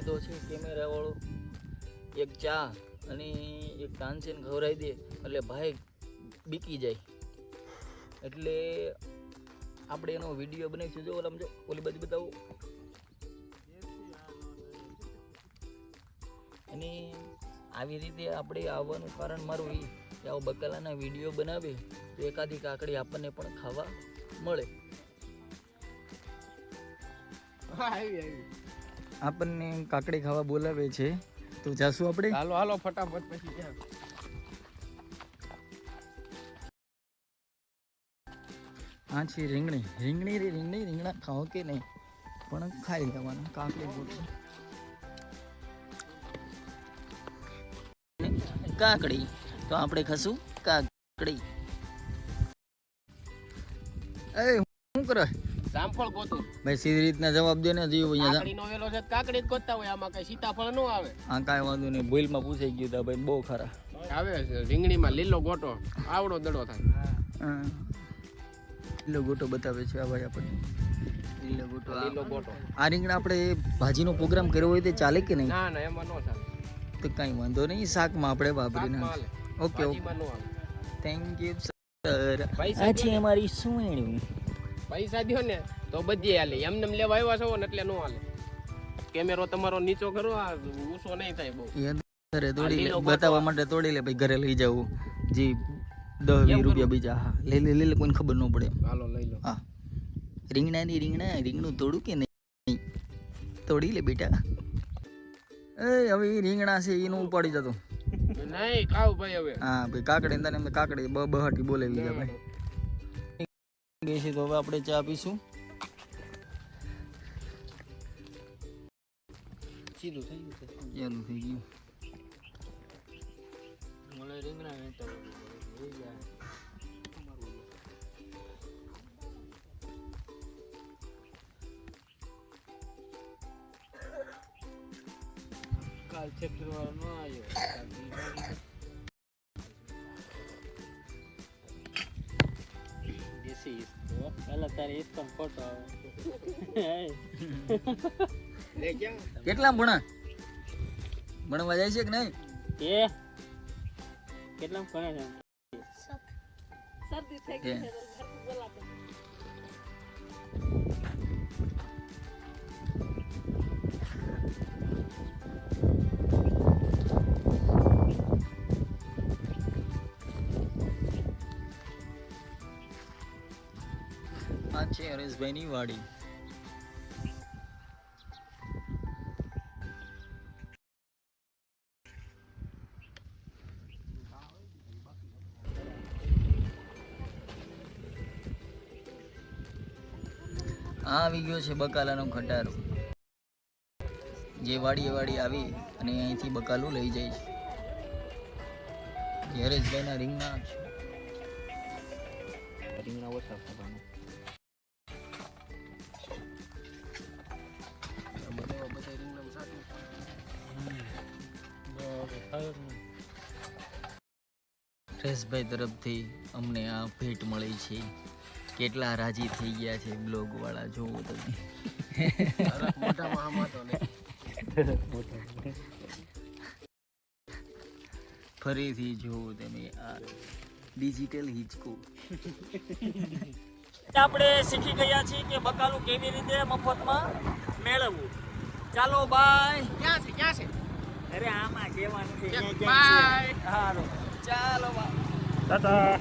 લીધો છે કેમેરાવાળો. એક ચા અને એક તાનસેન ખવડાવી દે એટલે ભાઈ બીકી જાય. એટલે આપણે એનો વિડીયો બનાવીશું. જો ઓલામ જો ઓલી બાજુ બતાવો. અને આવી રીતે આપણે આવવાનું કારણ મારું એ કે આવો બકાલાના વિડીયો બનાવે તો એકાદી કાકડી આપણને પણ ખાવા મળે. આપણને કાકડી ખાવા બોલાવે છે તો જાશું આપણે. હાલો હાલો ફટાફટ પછી ક્યાં. હા છે રીંગણા ખાઓ કે નહીં પણ ખાઈ લેવાના. કાકડી કાકડી તો આપણે ખાશું કાકડી. એ શું કરે જામફળ ગોતું ભાઈ? સીધી રીતના જવાબ દે ને. જીવ કાકડી નો વેલો છે, કાકડી જ ગોતતા હોય. આમાં કઈ સીતાફળ નો આવે. હા કાંઈ વાંધો નહીં. ભૂલમાં પૂછાઈ ગયું તા ભાઈ, બહુ ખરા આવે છે. રીંગણીમાં લીલો ગોટો આવડો દડો થાય. લીલો ગોટો બતાવે છે આ ભાઈ આપણને. લીલો ગોટો. આ રીંગણા આપણે ભાજીનો પ્રોગ્રામ કર્યો હોય તો ચાલે કે નહીં? ના ના, એમાં નો ચાલે. તો કાંઈ વાંધો નહીં, શાકમાં આપણે વાપરી નાખીએ. ઓકે ઓકે, ભાજીમાં નો આવે. Thank you sir. પૈસા આ છે અમારી સુવેણી. પૈસા દ્યો ને તો બધી હાલે. એમને લેવા આવ્યા છો ને એટલે નો હાલે. કેમેરો તમારો નીચો કરો, આ ઊંચો નહીં થાય બહુ. ઘરે તોડી લે, બતાવવા માટે તોડી લે ભાઈ. ઘરે લઈ જવું જી 10-20 રૂપિયા બીજા. હા લઈ લે કોઈને ખબર ન પડે. હાલો લઈ લો. હા રીંગણું તોડું કે નહીં? તોડી લે બેટા. એ હવે એ રીંગણા છે એનું ઉપાડી જતો નહીં ખાવ ભાઈ હવે. હા ભાઈ કાકડી તને કાકડી બહાટી બોલાવી ગયા ભાઈ. બેસી તો હવે આપણે ચા પીશું. સીધું થઈ ગયું. ચાલુ થઈ ગયું. મને રીંગણા નહીં તો કાલ ચેપ્ટર વાળો ન આવ્યો. દેશી ઇસ્કો પહેલા તારી ઇસ્કો ફોટો આવે. લે ક્યાં કેટલા ભણવા જાય છે કે નહીં? એ કેટલા ભણે છે? શરદી થઈ ગઈ છે તો બોલાતો. આ છે હરેશભાઈની વાડી. આ આવી ગયો છે બકાલાનો ખટારો. જે વાડીએ આવી અને અહીંથી બકાલું લઈ જાય છે. હરેશભાઈના રીંગણા છે. રીંગણા ઓછા ખાવાનું. હરેશભાઈ તરફથી અમને આ ભેટ મળી છે. કેટલા રાજી થઈ ગયા છે બ્લોગ વાળા, જોવો તમે. ફરીથી જોવો તમે આ ડિજિટલ હિચકો. આપણે શીખી ગયા છીએ કે બકાલું કેવી રીતે મફતમાં મેળવવું. ચાલો બાય. ક્યાં છે? અરે આમાં કહેવાનું છે. બાય. હાલો ચાલો બાય. ટાટા.